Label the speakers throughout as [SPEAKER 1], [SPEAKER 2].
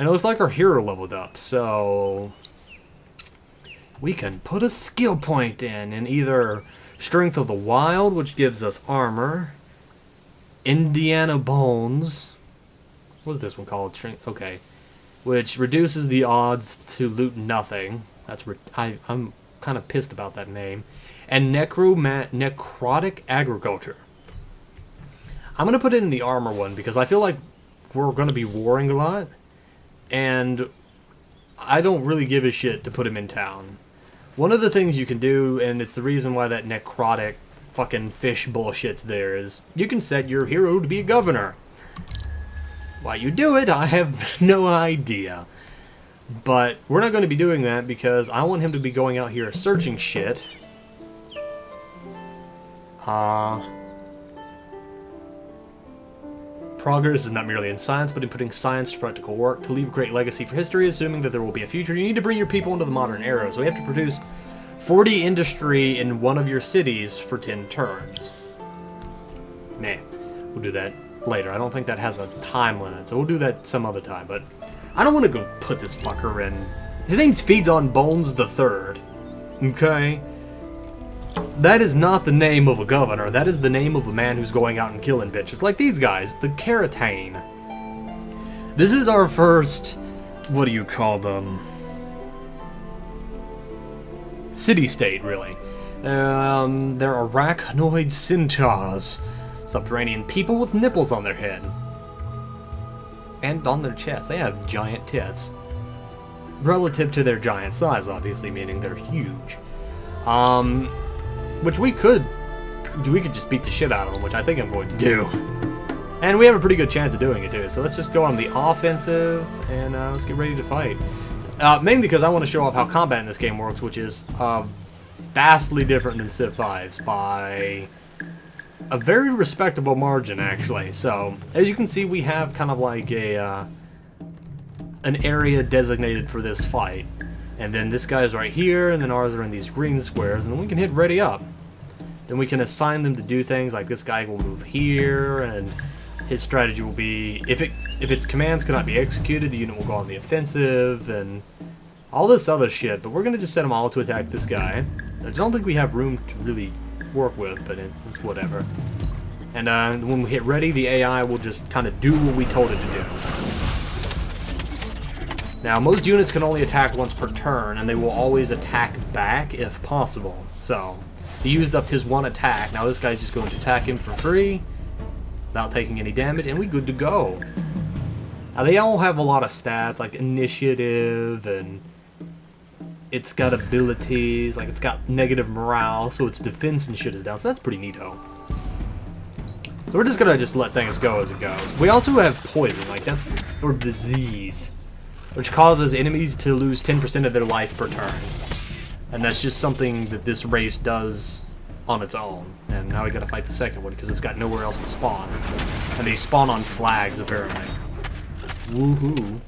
[SPEAKER 1] And it looks like our hero leveled up, so we can put a skill point in either Strength of the Wild, which gives us armor, Indiana Bones. What's this one called? Okay. Which reduces the odds to loot nothing. I'm kind of pissed about that name. And Necrotic Agriculture. I'm going to put it in the armor one because I feel like we're going to be warring a lot. And I don't really give a shit to put him in town. One of the things you can do, and it's the reason why that necrotic fucking fish bullshit's there, is you can set your hero to be a governor. Why you do it, I have no idea. But we're not going to be doing that because I want him to be going out here searching shit. Progress is not merely in science, but in putting science to practical work. To leave a great legacy for history, assuming that there will be a future, you need to bring your people into the modern era. So we have to produce 40 industry in one of your cities for 10 turns. Nah, we'll do that later. I don't think that has a time limit, so we'll do that some other time. But I don't want to go put this fucker in. His name feeds on Bones the Third. Okay? That is not the name of a governor. That is the name of a man who's going out and killing bitches. Like these guys, the Caratane. This is our first, what do you call them? City-state, really. They're arachnoid centaurs. Subterranean people with nipples on their head. And on their chest. They have giant tits. Relative to their giant size, obviously, meaning they're huge. Which we could just beat the shit out of them, which I think I'm going to do. And we have a pretty good chance of doing it, too. So let's just go on the offensive, and let's get ready to fight. Mainly because I want to show off how combat in this game works, which is vastly different than Civ 5's by a very respectable margin, actually. So, as you can see, we have kind of like an area designated for this fight. And then this guy's right here, and then ours are in these green squares, and then we can hit ready up. Then we can assign them to do things, like this guy will move here, and his strategy will be, if its commands cannot be executed, the unit will go on the offensive, and all this other shit. But we're going to just set them all to attack this guy. I don't think we have room to really work with, but it's whatever. And when we hit ready, the AI will just kind of do what we told it to do. Now, most units can only attack once per turn, and they will always attack back if possible. So, he used up his one attack. Now this guy's just going to attack him for free, without taking any damage, and we good to go. Now, they all have a lot of stats, like initiative, and it's got abilities, like it's got negative morale, so its defense and shit is down, so that's pretty neato. So we're just gonna let things go as it goes. We also have poison, like that's, or disease, which causes enemies to lose 10% of their life per turn. And that's just something that this race does on its own. And now we gotta fight the second one because it's got nowhere else to spawn. And they spawn on flags, apparently. Woohoo.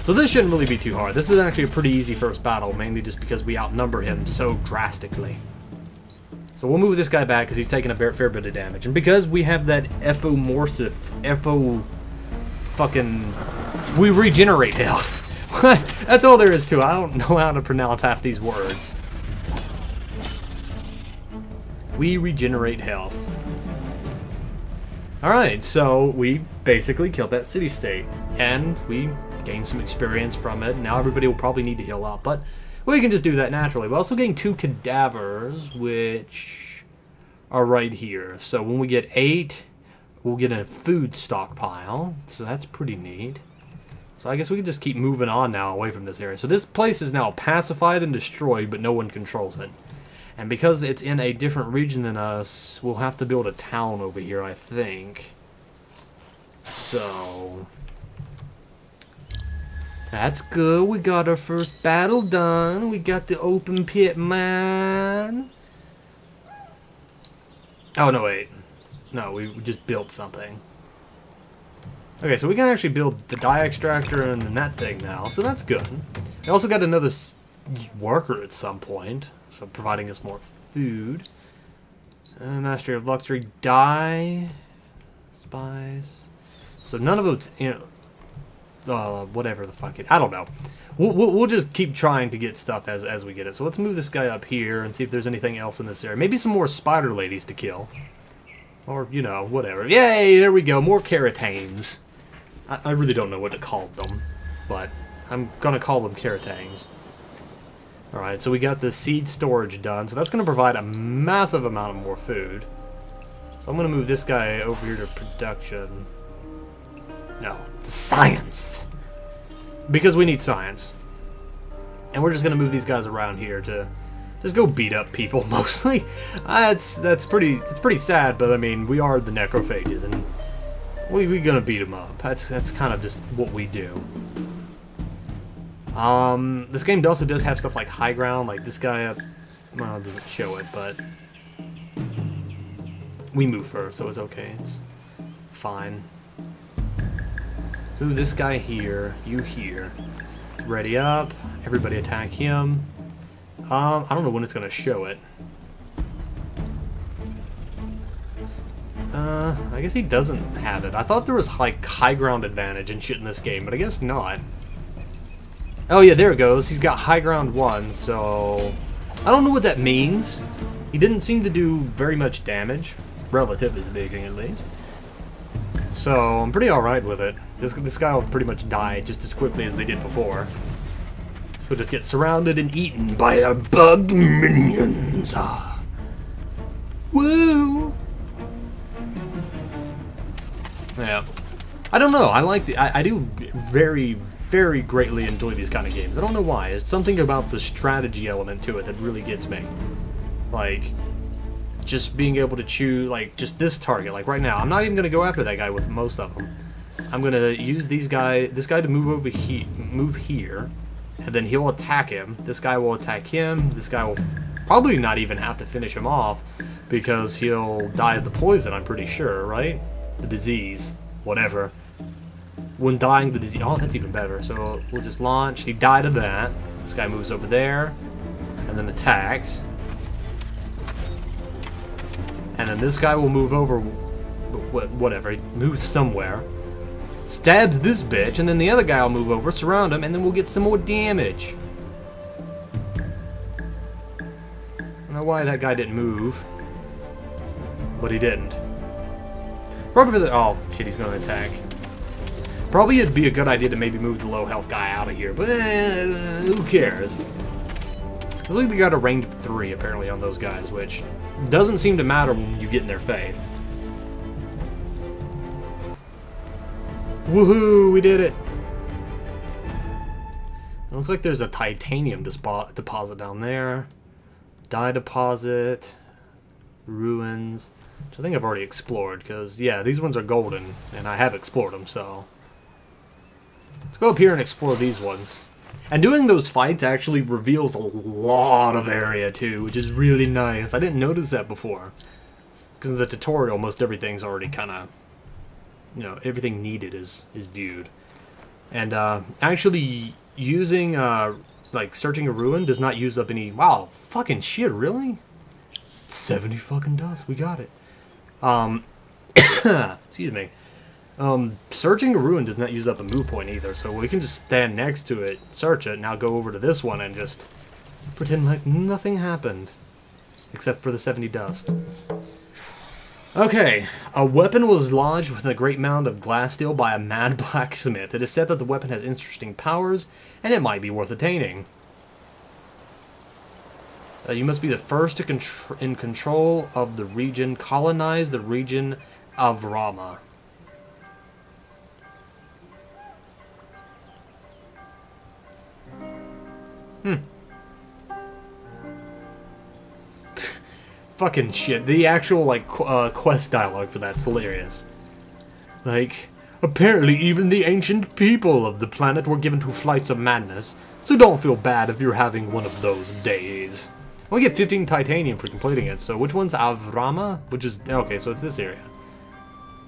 [SPEAKER 1] So this shouldn't really be too hard. This is actually a pretty easy first battle, mainly just because we outnumber him so drastically. So we'll move this guy back because he's taking a fair bit of damage. And because we have that we regenerate health. That's all there is to it. I don't know how to pronounce half these words. We regenerate health. Alright, so we basically killed that city-state. And we gained some experience from it. Now everybody will probably need to heal up, but we can just do that naturally. We also gain 2 cadavers, which are right here. So when we get 8... we'll get a food stockpile, so that's pretty neat. So I guess we can just keep moving on now away from this area. So this place is now pacified and destroyed, but no one controls it. And because it's in a different region than us, we'll have to build a town over here, I think. So that's good. We got our first battle done. We got the open pit mine. Oh, no, wait. No, we just built something. Okay, so we can actually build the dye extractor and then that thing now, so that's good. We also got another worker at some point, so providing us more food. Mastery of luxury dye. Spice. So none of it's, you know, whatever the fuck it. I don't know. We'll just keep trying to get stuff as we get it. So let's move this guy up here and see if there's anything else in this area. Maybe some more spider ladies to kill. Or, you know, whatever. Yay, there we go. More Caratanes. I really don't know what to call them, but I'm gonna call them Caratanes. Alright, so we got the seed storage done, so that's gonna provide a massive amount of more food. So I'm gonna move this guy over here to production. No, to science! Because we need science. And we're just gonna move these guys around here to just go beat up people, mostly. That's pretty sad, but I mean, we are the necrophages, and we're gonna beat them up. That's kind of just what we do. This game also does have stuff like high ground, like this guy up. Well, it doesn't show it, but we move first, so it's okay. It's fine. So this guy here, you here. Ready up. Everybody attack him. I don't know when it's gonna show it. I guess he doesn't have it. I thought there was like high ground advantage and shit in this game, but I guess not. Oh yeah, there it goes. He's got high ground 1, so I don't know what that means. He didn't seem to do very much damage, relatively speaking at least. So I'm pretty alright with it. This guy will pretty much die just as quickly as they did before. He'll just get surrounded and eaten by our bug minions. Ah. Woo! Yeah. I don't know. I like the. I do very greatly enjoy these kind of games. I don't know why. It's something about the strategy element to it that really gets me. Like, just being able to choose, like, just this target. Like, right now, I'm not even going to go after that guy with most of them. I'm going to use this guy to move over here, and then he'll attack him. This guy will attack him. This guy will probably not even have to finish him off, because he'll die of the poison, I'm pretty sure, right? The disease. Whatever. When dying the disease... Oh, that's even better. So we'll just launch. He died of that. This guy moves over there. And then attacks. And then this guy will move over... Whatever. He moves somewhere. Stabs this bitch. And then the other guy will move over, surround him, and then we'll get some more damage. I don't know why that guy didn't move. But he didn't. Probably for the... Oh, shit, he's going to attack. Probably it'd be a good idea to maybe move the low health guy out of here, but who cares? Looks like they got a range of 3 apparently on those guys, which doesn't seem to matter when you get in their face. Woohoo! We did it! It looks like there's a titanium deposit down there. Dye deposit. Ruins. Which I think I've already explored, because, yeah, these ones are golden, and I have explored them, so... Let's go up here and explore these ones. And doing those fights actually reveals a lot of area, too, which is really nice. I didn't notice that before. Because in the tutorial, most everything's already kind of... You know, everything needed is viewed. And, actually, using, like, searching a ruin does not use up any... Wow, fucking shit, really? 70 fucking dust, we got it. Excuse me. Searching a ruin does not use up a move point either, so we can just stand next to it, search it, now go over to this one and just pretend like nothing happened. Except for the 70 dust. Okay, a weapon was lodged with a great mound of glass steel by a mad blacksmith. It is said that the weapon has interesting powers, and it might be worth attaining. You must be the first in control of the region. Colonize the region of Rama. Fucking shit. The actual, like, quest dialogue for that's hilarious. Like, apparently even the ancient people of the planet were given to flights of madness, so don't feel bad if you're having one of those days. We get 15 titanium for completing it, so which one's Avrama? Which is... Okay, so it's this area.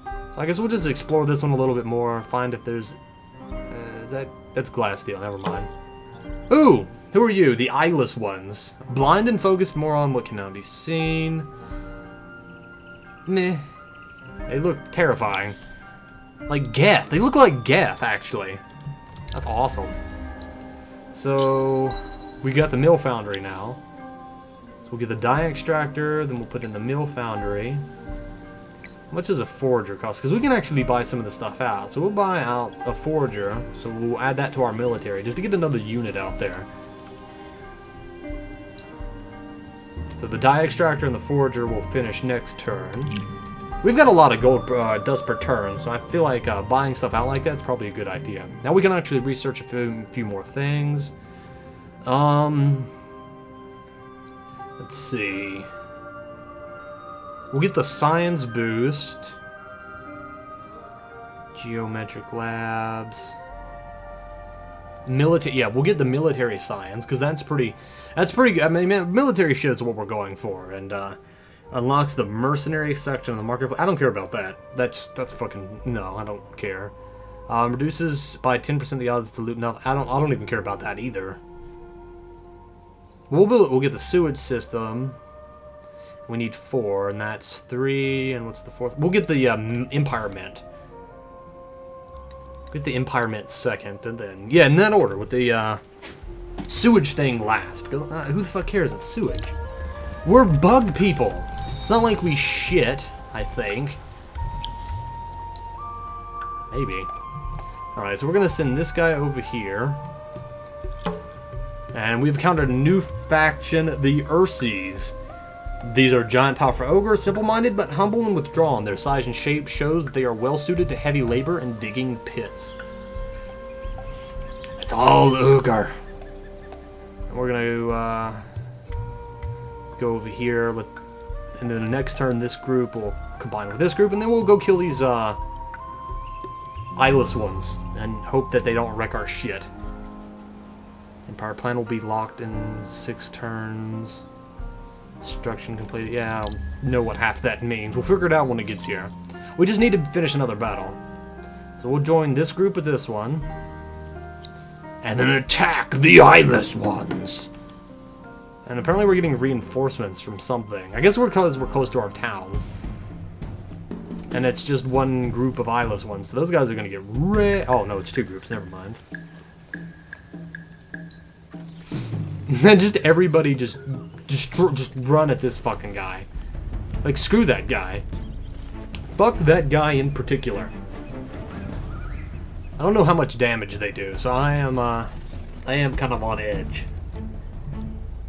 [SPEAKER 1] So I guess we'll just explore this one a little bit more, find if there's... That's glass steel, never mind. Ooh! Who are you? The eyeless ones. Blind and focused more on what cannot be seen. Meh. They look terrifying. Like Geth. They look like Geth, actually. That's awesome. So, we got the mill foundry now. So we'll get the dye extractor, then we'll put in the mill foundry. How much does a forger cost? Because we can actually buy some of the stuff out. So we'll buy out a forger. So we'll add that to our military, just to get another unit out there. So the dye extractor and the forger will finish next turn. We've got a lot of gold dust per turn, so I feel like buying stuff out like that is probably a good idea. Now we can actually research a few more things. Let's see. We'll get the science boost. Geometric labs. Military, yeah, we'll get the military science, because that's pretty good. I mean, military shit is what we're going for, and, unlocks the mercenary section of the market. I don't care about that. That's fucking, no, I don't care. Reduces by 10% the odds to loot. No, I don't even care about that either. We'll get the sewage system. We need 4, and that's 3, and what's the 4th? We'll get the, Empire Mint. Get the Empire Mint second, and then, yeah, in that order, with the, sewage thing last. Who the fuck cares? It's sewage. We're bug people. It's not like we shit, I think. Maybe. Alright, so we're gonna send this guy over here. And we've encountered a new faction, the Ursies. These are giant, powerful ogres, simple-minded but humble and withdrawn. Their size and shape shows that they are well-suited to heavy labor and digging pits. It's all ogre. And we're gonna go over here, and then the next turn this group will combine with this group, and then we'll go kill these eyeless ones and hope that they don't wreck our shit. Empire plan will be locked in 6 turns. Destruction completed. Yeah, I don't know what half that means. We'll figure it out when it gets here. We just need to finish another battle. So we'll join this group with this one. And then attack the eyeless ones. And apparently we're getting reinforcements from something. I guess because we're close to our town. And it's just one group of eyeless ones. So those guys are going to get oh, no, it's 2 groups. Never mind. And just everybody just run at this fucking guy. Like, screw that guy. Fuck that guy in particular. I don't know how much damage they do, so I am kind of on edge.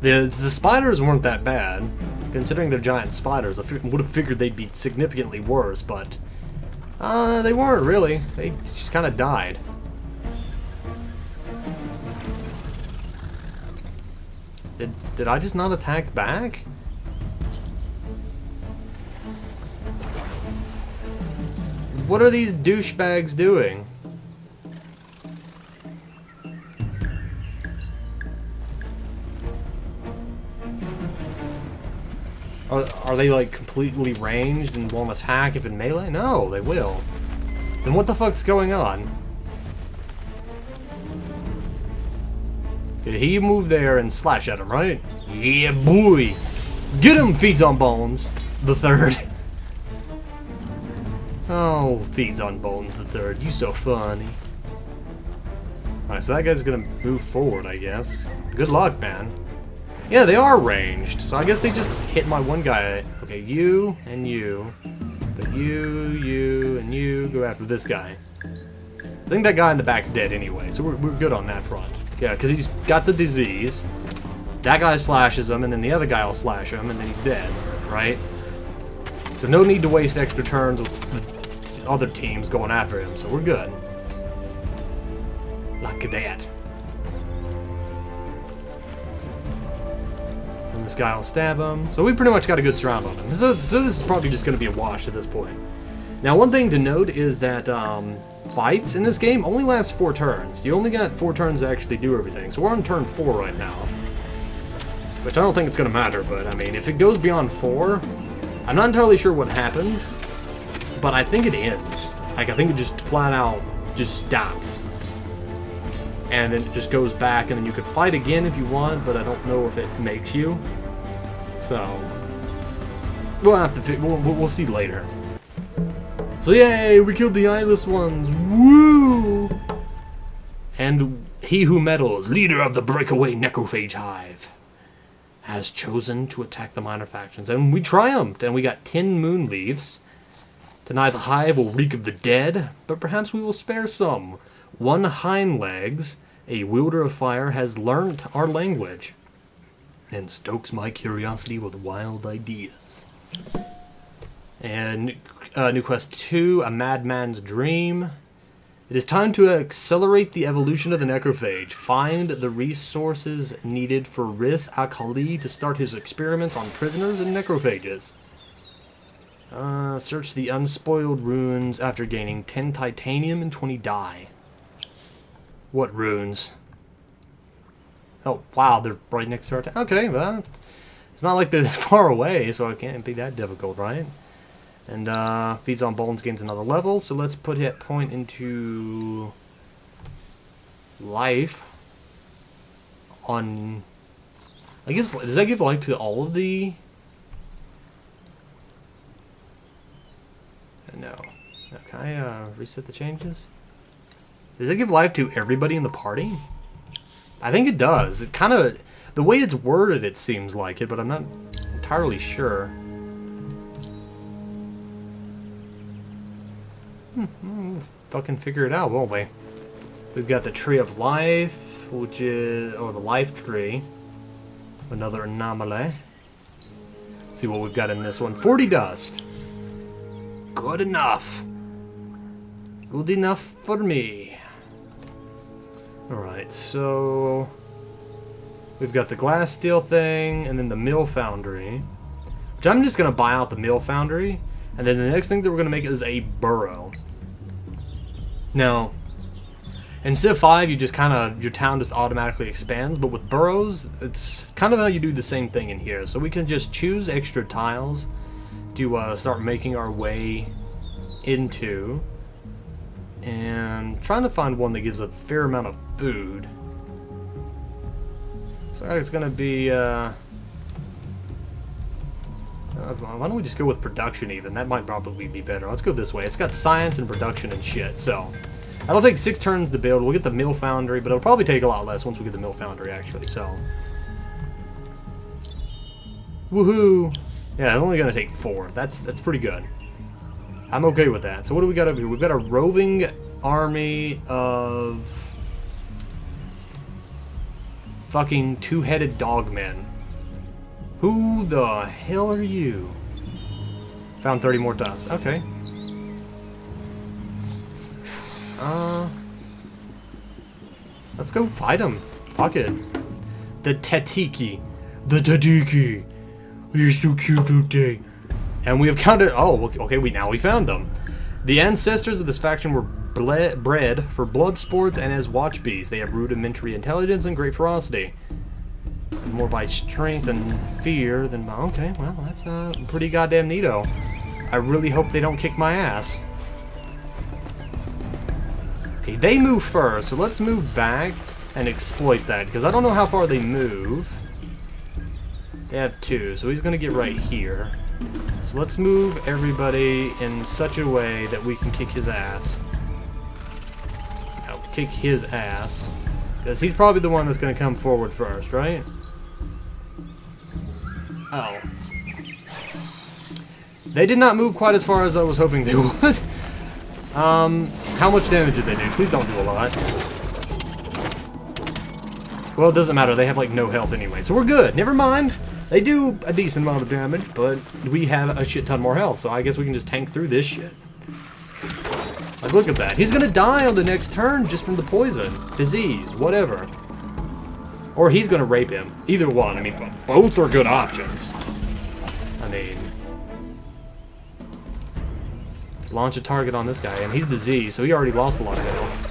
[SPEAKER 1] The spiders weren't that bad, considering they're giant spiders. I would have figured they'd be significantly worse, but they weren't really. They just kind of died. Did I just not attack back? What are these douchebags doing? Are they like completely ranged and won't attack if in melee? No, they will. Then what the fuck's going on? He moved there and slash at him, right? Yeah, boy! Get him, Feeds on Bones, the third. Oh, Feeds on Bones, the third. You so funny. Alright, so that guy's gonna move forward, I guess. Good luck, man. Yeah, they are ranged, so I guess they just hit my one guy. Okay, you and you. But you, and you go after this guy. I think that guy in the back's dead anyway, so we're good on that front. Yeah, because he's got the disease. That guy slashes him, and then the other guy will slash him, and then he's dead, right? So no need to waste extra turns with the other teams going after him, so we're good. Like that. And this guy will stab him. So we pretty much got a good surround on him. So this is probably just going to be a wash at this point. Now, one thing to note is that fights in this game only last 4 turns. You only got 4 turns to actually do everything. So we're on turn 4 right now. Which I don't think it's going to matter, but I mean, if it goes beyond 4, I'm not entirely sure what happens, but I think it ends. Like, I think it just flat out just stops. And then it just goes back, and then you could fight again if you want, but I don't know if it makes you. So, we'll have to, we'll see later. So yay, we killed the eyeless ones. Woo! And he who meddles, leader of the breakaway necrophage hive, has chosen to attack the minor factions. And we triumphed, and we got 10 Moonleaves. Tonight the hive will reek of the dead, but perhaps we will spare some. One hind legs, a wielder of fire, has learnt our language and stokes my curiosity with wild ideas. And new quest 2, a madman's dream. It is time to accelerate the evolution of the necrophage. Find the resources needed for Riz Akali to start his experiments on prisoners and necrophages. Search the unspoiled runes after gaining 10 titanium and 20 dye. What runes? Oh, wow, they're right next to our town. Okay, well, it's not like they're far away, so it can't be that difficult, right? And feeds on bones, gains another level. So let's put hit point into life. On, I guess, does that give life to all of the? No. Can I reset the changes? Does it give life to everybody in the party? I think it does. It kind of, the way it's worded, it seems like it, but I'm not entirely sure. We'll fucking figure it out, won't we? We've got the Tree of Life, which is, the Life Tree. Another anomaly. Let's see what we've got in this one. 40 dust. Good enough. Good enough for me. Alright, so we've got the glass steel thing, and then the mill foundry. Which I'm just going to buy out the mill foundry. And then the next thing that we're going to make is a burrow. Now, in Civ 5, you just kind of, your town just automatically expands. But with burrows, it's kind of how you do the same thing in here. So we can just choose extra tiles to start making our way into. And trying to find one that gives a fair amount of food. So it's going to be, why don't we just go with production even? That might probably be better. Let's go this way. It's got science and production and shit, so. That'll take 6 turns to build. We'll get the mill foundry, but it'll probably take a lot less once we get the mill foundry, actually, so. Woohoo! Yeah, it's only going to take 4. That's pretty good. I'm okay with that. So what do we got over here? We've got a roving army of fucking 2-headed dogmen. Who the hell are you? Found 30 more dust. Okay. Let's go fight them. Fuck it. The Tatiki. The Tatiki. You're so cute today. And we have counted. Oh, okay. Now we found them. The ancestors of this faction were bred for blood sports and as watch beasts. They have rudimentary intelligence and great ferocity. More by strength and fear than by... Okay, well, that's pretty goddamn neato. I really hope they don't kick my ass. Okay, they move first, so let's move back and exploit that, because I don't know how far they move. They have 2, so he's going to get right here. So let's move everybody in such a way that we can kick his ass. No, kick his ass. Because he's probably the one that's going to come forward first, right? Oh. They did not move quite as far as I was hoping they would. How much damage did they do? Please don't do a lot. Well, it doesn't matter. They have, like, no health anyway. So we're good. Never mind. They do a decent amount of damage, but we have a shit ton more health. So I guess we can just tank through this shit. Like, look at that. He's gonna die on the next turn just from the poison. Disease. Whatever. Or he's gonna rape him. Either one. I mean, both are good options. I mean... Let's launch a target on this guy. And he's diseased, so he already lost a lot of health.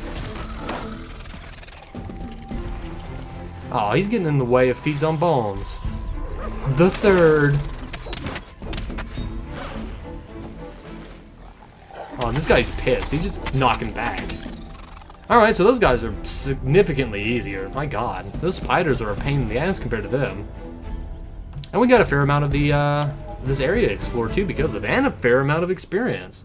[SPEAKER 1] Oh, he's getting in the way of feeds on bones. The third. Oh, this guy's pissed. He's just knocking back. Alright, so those guys are significantly easier. My god. Those spiders are a pain in the ass compared to them. And we got a fair amount of the this area to explore too because of it, and a fair amount of experience.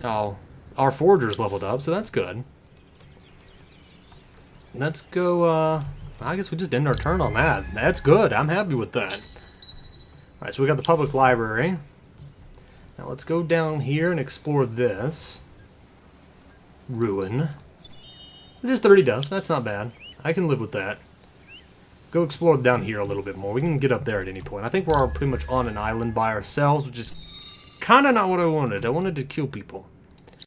[SPEAKER 1] Oh, our forager's leveled up, so that's good. Let's go, I guess we just end our turn on that. That's good. I'm happy with that. Alright, so we got the public library. Now let's go down here and explore this. Ruin. Just 30 dust. That's not bad. I can live with that. Go explore down here a little bit more. We can get up there at any point. I think we're pretty much on an island by ourselves, which is kind of not what I wanted. I wanted to kill people.